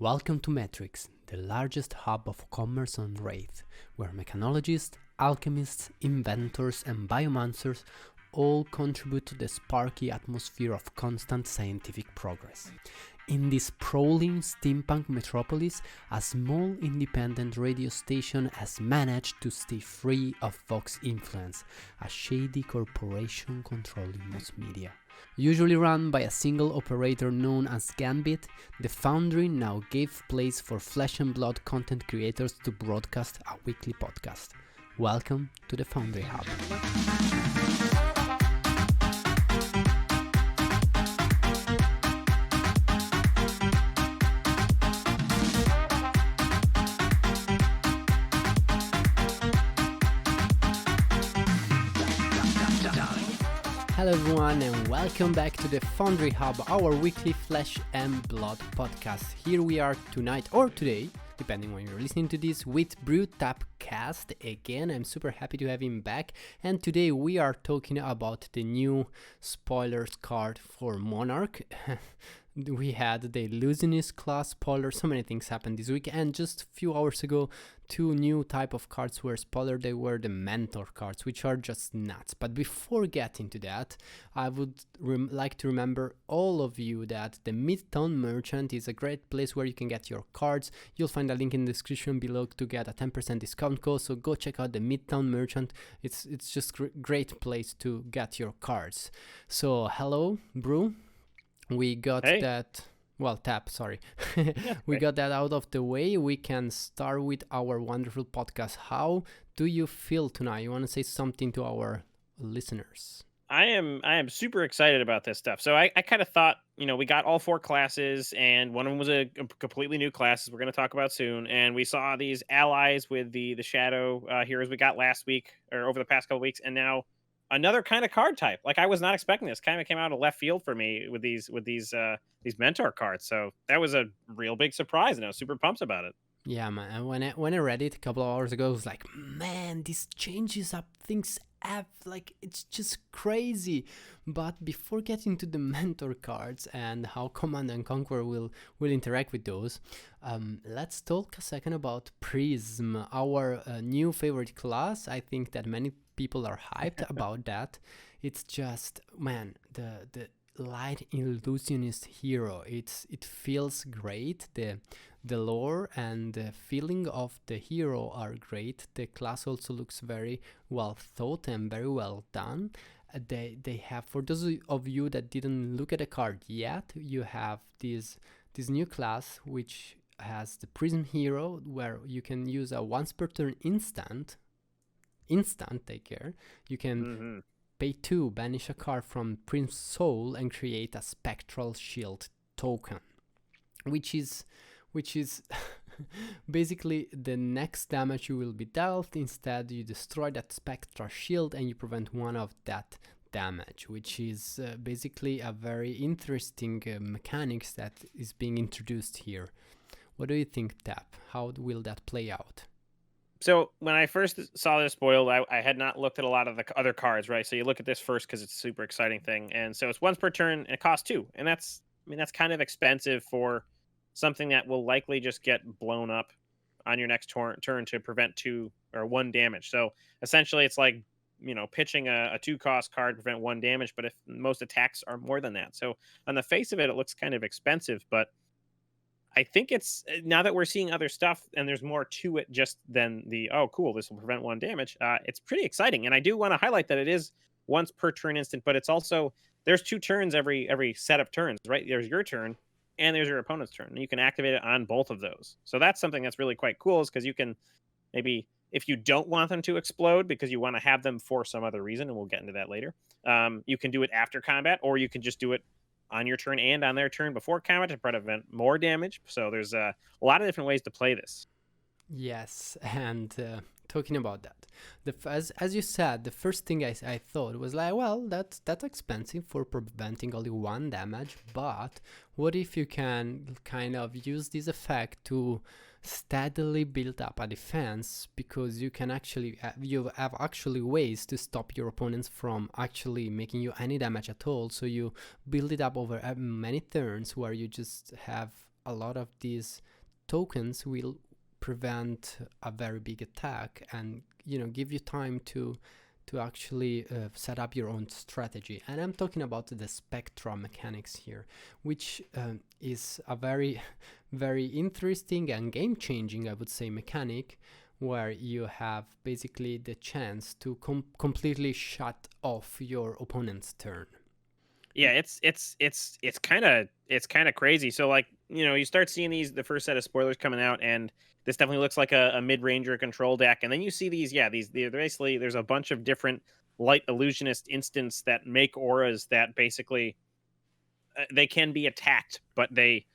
Welcome to Metrics, the largest hub of commerce on Wraith, where mechanologists, alchemists, inventors and biomancers all contribute to the sparky atmosphere of constant scientific progress. In this sprawling steampunk metropolis, a small independent radio station has managed to stay free of Vox influence, a shady corporation controlling most media. Usually run by a single operator known as Gambit, the Foundry now gave place for flesh and blood content creators to broadcast a weekly podcast. Welcome to the Foundry Hub. Hello everyone and welcome back to the Foundry Hub, our weekly Flesh and Blood podcast. Here we are tonight or today, depending when you're listening to this, with Brew Tapcast again. I'm super happy to have him back, and today we are talking about the new Spoliers card for Monarch. We had the Illusionist class spoiler, so many things happened this week, and just a few hours ago, two new type of cards were spoilered. They were the Mentor cards, which are just nuts. But before getting to that, I would like to remember all of you that the Midtown Merchant is a great place where you can get your cards. You'll find a link in the description below to get a 10% discount code, so go check out the Midtown Merchant. It's just great place to get your cards. So hello, Brew. We got that, well, Tap, sorry. We got that out of the way. We can start with our wonderful podcast. How do you feel tonight? You want to say something to our listeners? I am super excited about this stuff. So I kind of thought, we got all four classes, and one of them was a completely new class, we're going to talk about soon. And we saw these allies with the shadow heroes we got last week or over the past couple weeks, and now another kind of card type. Like, I was not expecting this. Kind of came out of left field for me with these mentor cards. So that was a real big surprise, and I was super pumped about it. Yeah, man. When I read it a couple of hours ago, I was like, man, this changes up things. Like, it's just crazy. But before getting to the mentor cards and how Command and Conquer will interact with those, let's talk a second about Prism, our new favorite class. I think that many people are hyped about that. It's just, man, the light illusionist hero. It feels great. The lore and the feeling of the hero are great. The class also looks very well thought and very well done. They have, for those of you that didn't look at the card yet, you have this new class which has the Prism Hero, where you can use a once per turn instant, take care. You can pay 2, banish a card from Prince Soul and create a Spectral Shield token, which is basically the next damage you will be dealt. Instead, you destroy that Spectral Shield and you prevent one of that damage, which is basically a very interesting mechanics that is being introduced here. What do you think, Tap? How will that play out? So when I first saw this spoiled, I had not looked at a lot of the other cards, right? So you look at this first because it's a super exciting thing. And so it's once per turn and it costs 2. And that's kind of expensive for something that will likely just get blown up on your next turn to prevent 2 or 1 damage. So essentially it's like, pitching a 2-cost card to prevent 1 damage, but if most attacks are more than that. So on the face of it, it looks kind of expensive, but I think it's, now that we're seeing other stuff and there's more to it just than the, oh, cool, this will prevent 1 damage. It's pretty exciting. And I do want to highlight that it is once per turn instant, but it's also, there's 2 turns every set of turns, right? There's your turn and there's your opponent's turn. And you can activate it on both of those. So that's something that's really quite cool, is because you can maybe, if you don't want them to explode because you want to have them for some other reason, and we'll get into that later, you can do it after combat, or you can just do it on your turn and on their turn before combat to prevent more damage. So there's a lot of different ways to play this. Yes, and talking about that, as you said, the first thing I thought was like, well, that's expensive for preventing only 1 damage, but what if you can kind of use this effect to steadily build up a defense, because you can actually you have actually ways to stop your opponents from actually making you any damage at all. So you build it up over many turns where you just have a lot of these tokens will prevent a very big attack, and give you time to actually set up your own strategy. And I'm talking about the Spectra mechanics here, which is a very very interesting and game-changing, I would say, mechanic, where you have basically the chance to completely shut off your opponent's turn. Yeah, it's kind of crazy. So like, you start seeing the first set of spoilers coming out, and this definitely looks like a mid-ranger control deck. And then you see they're basically, there's a bunch of different light illusionist instants that make auras that basically they can be attacked, but they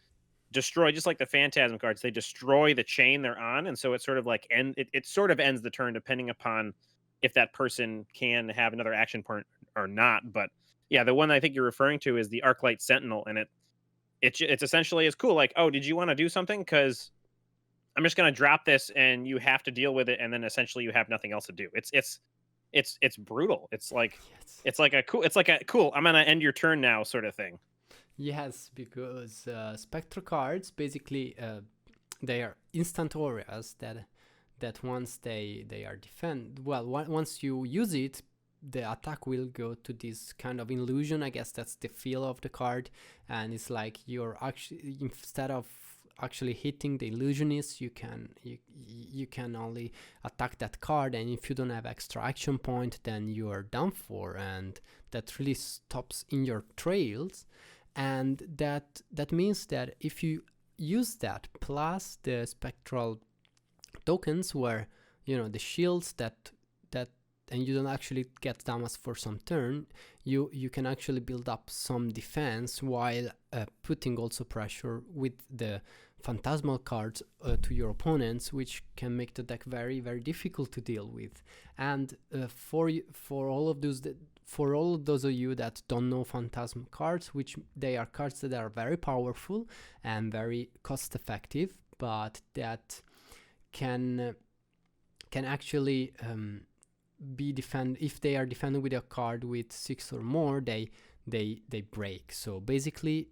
destroy, just like the phantasm cards, they destroy the chain they're on. And so it's sort of like it sort of ends the turn depending upon if that person can have another action point or not. But yeah, the one I think you're referring to is the Arclight Sentinel, and it's essentially as cool. Like, oh, did you want to do something? Because I'm just going to drop this, and you have to deal with it, and then essentially you have nothing else to do. It's brutal. Yes. It's like a cool. I'm going to end your turn now, sort of thing. Yes, because Spectra cards basically they are instant auras that once they are once you use it, the attack will go to this kind of illusion. I guess that's the feel of the card, and it's like you're actually, instead of actually hitting the illusionist, you can only attack that card, and if you don't have extra action point, then you are done for, and that really stops in your trails. And that means that if you use that plus the spectral tokens, where the shields that and you don't actually get damage for some turn, you can actually build up some defense while putting also pressure with the phantasmal cards to your opponents, which can make the deck very very difficult to deal with. And for all of those of you that don't know phantasm cards, which they are cards that are very powerful and very cost effective, but that can actually be defend if they are defended with a card with 6 or more, they break. So basically,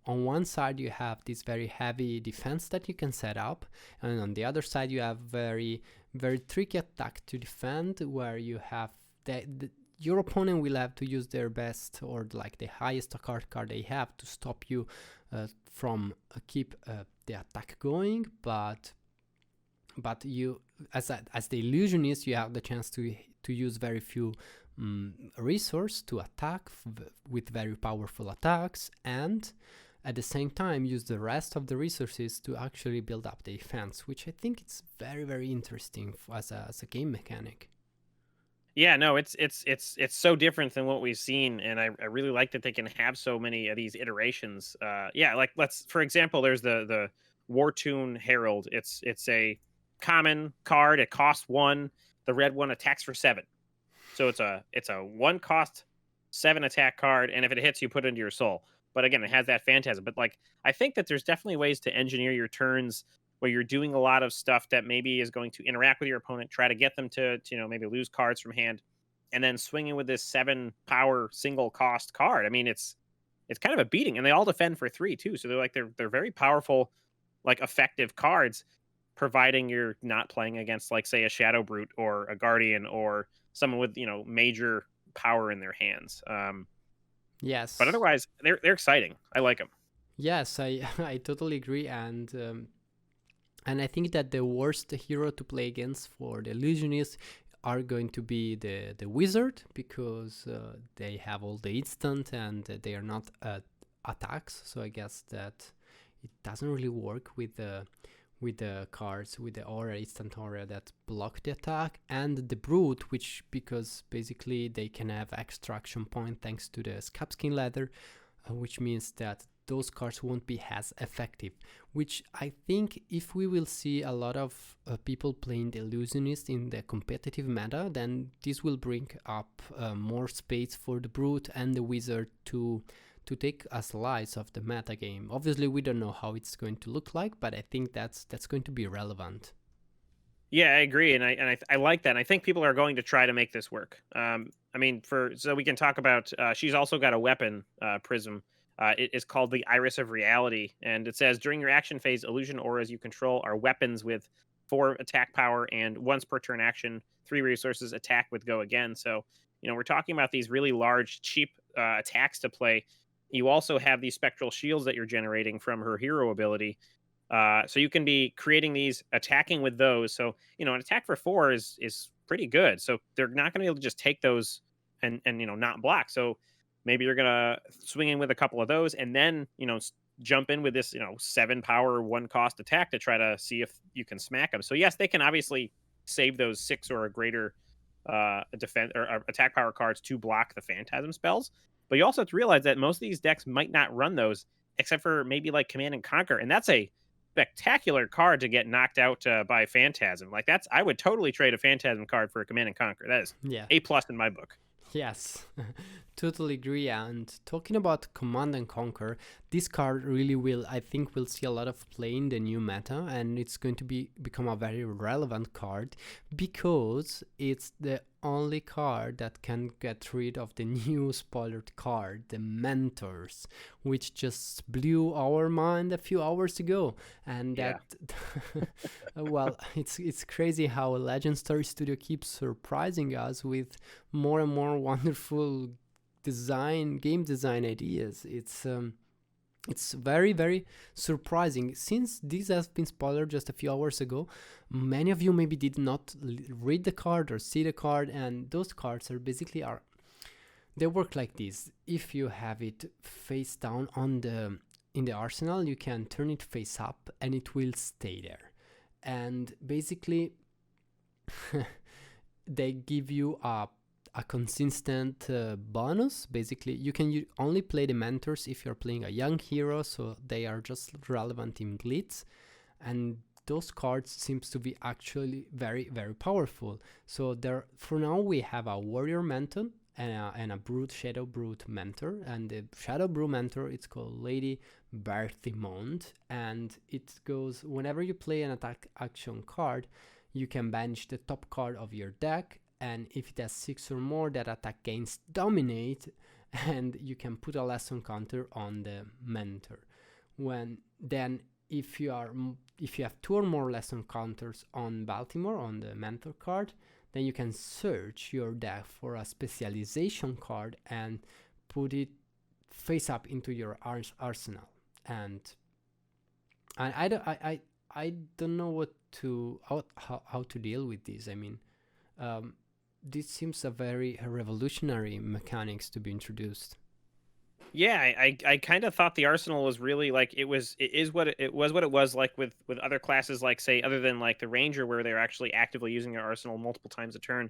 on one side you have this very heavy defense that you can set up, and on the other side you have very very tricky attack to defend, where you have your opponent will have to use their best, or like the highest card they have, to stop you from keep the attack going. But you, as the illusionist, you have the chance to use very few resource to attack with very powerful attacks, and at the same time use the rest of the resources to actually build up the defense, which I think it's very very interesting as a game mechanic. Yeah, no, it's so different than what we've seen, and I really like that they can have so many of these iterations. Yeah, like for example, there's the Wartune Herald. It's a common card. It costs 1. The red one attacks for 7. So it's a 1 cost 7 attack card, and if it hits, you put it into your soul. But again, it has that phantasm. But like, I think that there's definitely ways to engineer your turns where you're doing a lot of stuff that maybe is going to interact with your opponent, try to get them to maybe lose cards from hand, and then swinging with this 7 power single cost card. I mean, it's kind of a beating, and they all defend for 3 too. So they're very powerful, like effective cards, providing you're not playing against, like, say, a Shadow Brute or a Guardian or someone with major power in their hands. Yes, but otherwise they're exciting. I like them. Yes, I totally agree, and I think that the worst hero to play against for the illusionists are going to be the wizard, because they have all the instant and they are not attacks. So I guess that it doesn't really work with the cards with the aura, instant aura, that block the attack, and the brute, which, because basically they can have extra action point thanks to the scalpskin leather, which means that those cards won't be as effective. Which I think, if we will see a lot of people playing the illusionist in the competitive meta, then this will bring up more space for the brute and the wizard to take a slice of the meta game. Obviously, we don't know how it's going to look like, but I think that's going to be relevant. Yeah, I agree, and I like that. And I think people are going to try to make this work. I mean, so we can talk about. She's also got a weapon, Prism, It is called the Iris of Reality, and it says during your action phase, illusion auras you control are weapons with 4 attack power and once per turn action, 3 resources, attack with go again. So, we're talking about these really large, cheap attacks to play. You also have these spectral shields that you're generating from her hero ability. So you can be creating these, attacking with those. So, an attack for 4 is pretty good. So they're not going to be able to just take those and not block. So maybe you're gonna swing in with a couple of those, and then jump in with this 7 power 1 cost attack to try to see if you can smack them. So yes, they can obviously save those 6 or a greater defense or attack power cards to block the phantasm spells. But you also have to realize that most of these decks might not run those, except for maybe like Command and Conquer, and that's a spectacular card to get knocked out by Phantasm. Like I would totally trade a Phantasm card for a Command and Conquer. That is Yeah. A+ in my book. Yes, totally agree. And talking about Command and Conquer, this card really I think will see a lot of play in the new meta, and it's going to become a very relevant card because it's the only card that can get rid of the new spoiled card, the Mentors, which just blew our mind a few hours ago. And that, well, it's crazy how Legend Story Studio keeps surprising us with more and more wonderful game design ideas. It's very, very surprising. Since this has been spoiled just a few hours ago, many of you maybe did not read the card or see the card, and those cards are basically they work like this. If you have it face down in the arsenal, you can turn it face up and it will stay there. And basically they give you a consistent bonus. Basically, you can only play the Mentors if you're playing a young hero, so they are just relevant in Blitz, and those cards seems to be actually very, very powerful. So for now we have a Warrior Mentor and a Shadow Brute Mentor, and the Shadow Brute Mentor, it's called Lady Berthimond, and it goes whenever you play an attack action card, you can banish the top card of your deck, and if it has 6 or more, that attack gains Dominate, and you can put a lesson counter on the Mentor. If you have 2 or more lesson counters on Baltimore, on the Mentor card, then you can search your deck for a specialization card and put it face up into your arsenal. And I don't know how to deal with this. I mean, this seems a very revolutionary mechanics to be introduced. Yeah, I kind of thought the Arsenal was really like it was what it was like with other classes, like say other than like the Ranger, where they're actually actively using their Arsenal multiple times a turn.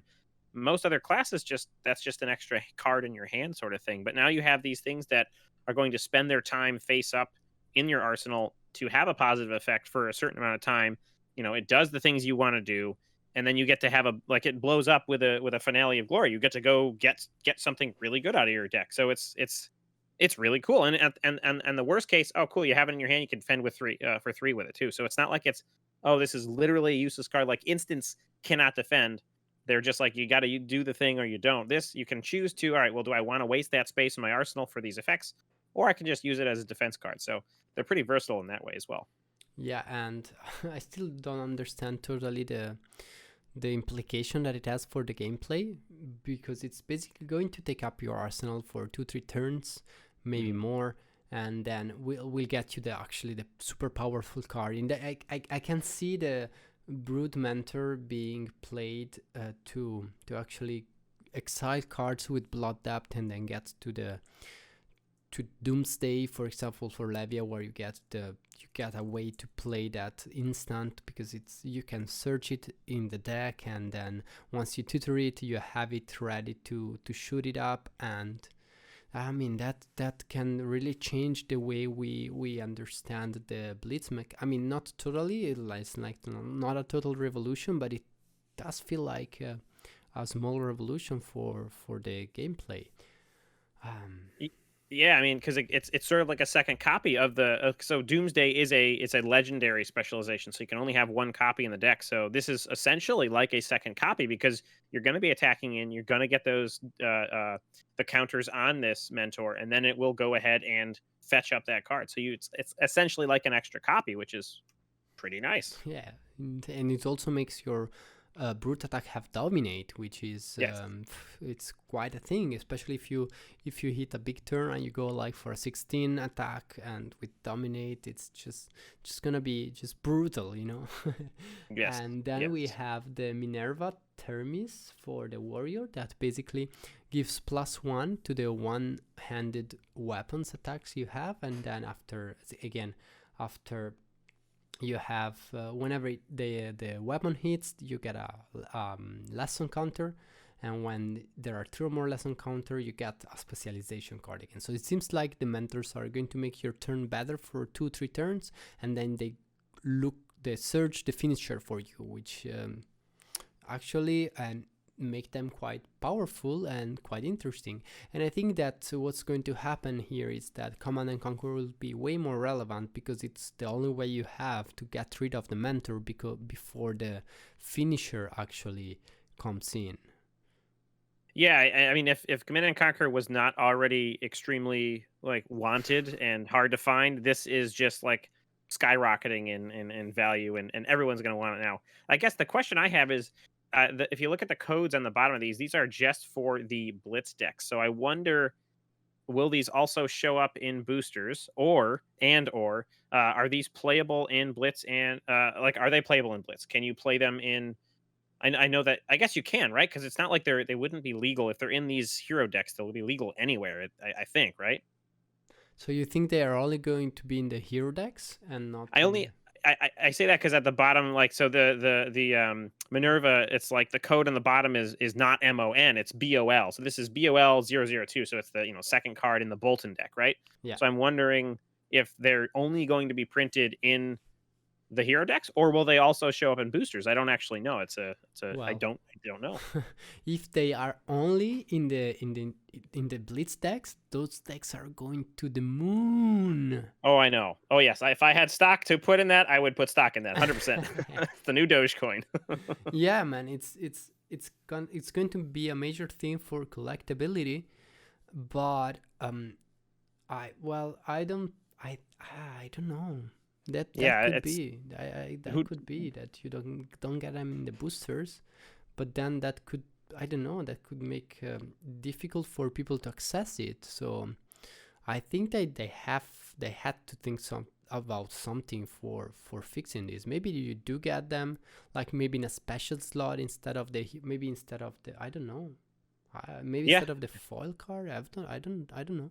Most other classes that's just an extra card in your hand sort of thing. But now you have these things that are going to spend their time face up in your Arsenal to have a positive effect for a certain amount of time. It does the things you want to do, and then you get to have it blows up with a finale of glory. You get to go get something really good out of your deck. So it's really cool. And the worst case, oh cool, you have it in your hand, you can defend with 3 for 3 with it too. So it's not like it's, oh, this is literally a useless card. Like instants cannot defend. They're just like, you got to do the thing or you don't. This you can choose to, all right, well, do I want to waste that space in my arsenal for these effects, or I can just use it as a defense card. So they're pretty versatile in that way as well. Yeah, and I still don't understand totally the implication that it has for the gameplay, because it's basically going to take up your arsenal for 2-3 turns, maybe more, and then we'll get you the super powerful card. I can see the Brood Mentor being played to actually exile cards with Blood Depth and then get to Doomsday, for example, for Levia, where you get a way to play that instant, because you can search it in the deck, and then once you tutor it, you have it ready to shoot it up. And I mean that can really change the way we understand the Blitz mech. I mean, not totally, it's like not a total revolution, but it does feel like a small revolution for the gameplay. Yeah, I mean, because it's sort of like a second copy of the so Doomsday is it's a legendary specialization, so you can only have one copy in the deck. So this is essentially like a second copy because you're going to be attacking in, you're going to get those the counters on this mentor, and then it will go ahead and fetch up that card. So it's essentially like an extra copy, which is pretty nice. Yeah, and it also makes your brute attack have dominate, which is Yes. it's quite a thing, especially if you hit a big turn and you go like for a 16 attack and with dominate, it's just gonna be just brutal, you know. Yes. And then we have the Minerva Thermis for the warrior that basically gives +1 to the one-handed weapons attacks you have, and then after you have whenever the weapon hits, you get a lesson counter, and when there are 2 or more lesson counter, you get a specialization card again. So it seems like the mentors are going to make your turn better for 2-3 turns, and then they search the finisher for you, which actually make them quite powerful and quite interesting. And I think that what's going to happen here is that Command and Conquer will be way more relevant because it's the only way you have to get rid of the mentor before the finisher actually comes in. Yeah, I mean, if Command and Conquer was not already extremely like wanted and hard to find, this is just like skyrocketing in value, and everyone's going to want it now. I guess the question I have is, if you look at the codes on the bottom of these are just for the Blitz decks. So I wonder, will these also show up in boosters, or are these playable in Blitz, and like, are they playable in Blitz? Can you play them in? I know that, I guess you can, right? Because it's not like they wouldn't be legal if they're in these hero decks. They'll be legal anywhere, I think, right? So you think they are only going to be in the hero decks and not? I say that because at the bottom, like, so the Minerva, it's like the code on the bottom is not MON, it's BOL. So this is BOL 002. So it's the second card in the Bolton deck, right? Yeah. So I'm wondering if they're only going to be printed in the hero decks, or will they also show up in boosters? I don't actually know. Well, I don't know. If they are only in the Blitz decks, those decks are going to the moon. Oh, I know. Oh yes, if I had stock to put in that, I would put stock in that 100%. It's the new Dogecoin. Yeah, man, it's going to be a major thing for collectability, but I don't know. That could be. Could be that you don't get them in the boosters, but then that could, I don't know, that could make difficult for people to access it. So I think that they had to think about something for fixing this. Maybe you do get them like maybe in a special slot instead of the I don't know. Instead of the foil card. I don't know.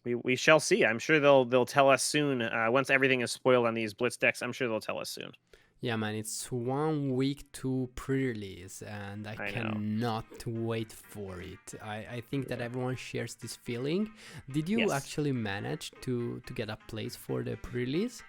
We shall see. I'm sure they'll tell us soon. Once everything is spoiled on these Blitz decks, I'm sure they'll tell us soon. Yeah, man, it's 1 week to pre-release, and I cannot wait for it. I think that everyone shares this feeling. Did you actually manage to get a place for the pre-release?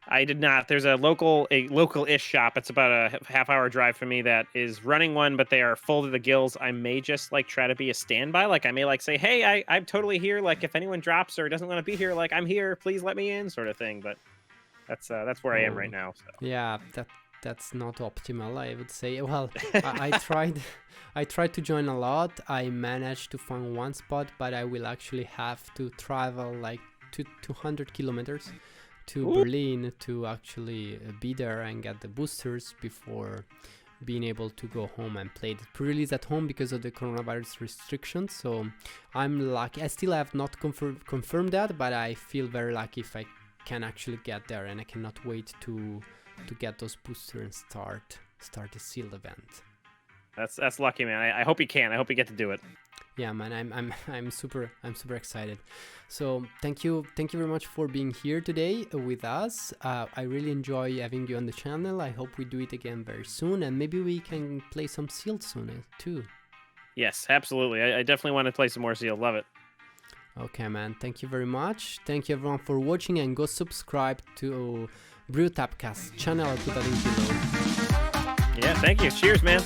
I did not. There's a local-ish shop. It's about a half-hour drive from me that is running one, but they are full to the gills. I may just like try to be a standby. Like I may like say, hey, I'm totally here. Like if anyone drops or doesn't want to be here, like I'm here. Please let me in, sort of thing. But that's where I am right now. So. Yeah, that's not optimal, I would say. Well, I tried to join a lot. I managed to find one spot, but I will actually have to travel like 200 kilometers to Berlin to actually be there and get the boosters before being able to go home and play the pre-release at home because of the coronavirus restrictions. So I'm lucky. I still have not confirmed that, but I feel very lucky if I can actually get there, and I cannot wait to get those boosters and start the sealed event. That's lucky, man. I hope you can. I hope you get to do it. Yeah, man, I'm super excited. So thank you very much for being here today with us. I really enjoy having you on the channel. I hope we do it again very soon, and maybe we can play some sealed soon too. Yes, absolutely. I definitely want to play some more sealed. Love it. Okay, man. Thank you very much. Thank you everyone for watching, and go subscribe to Brew Tapcast channel. I'll put that in below. Yeah, thank you. Cheers, man.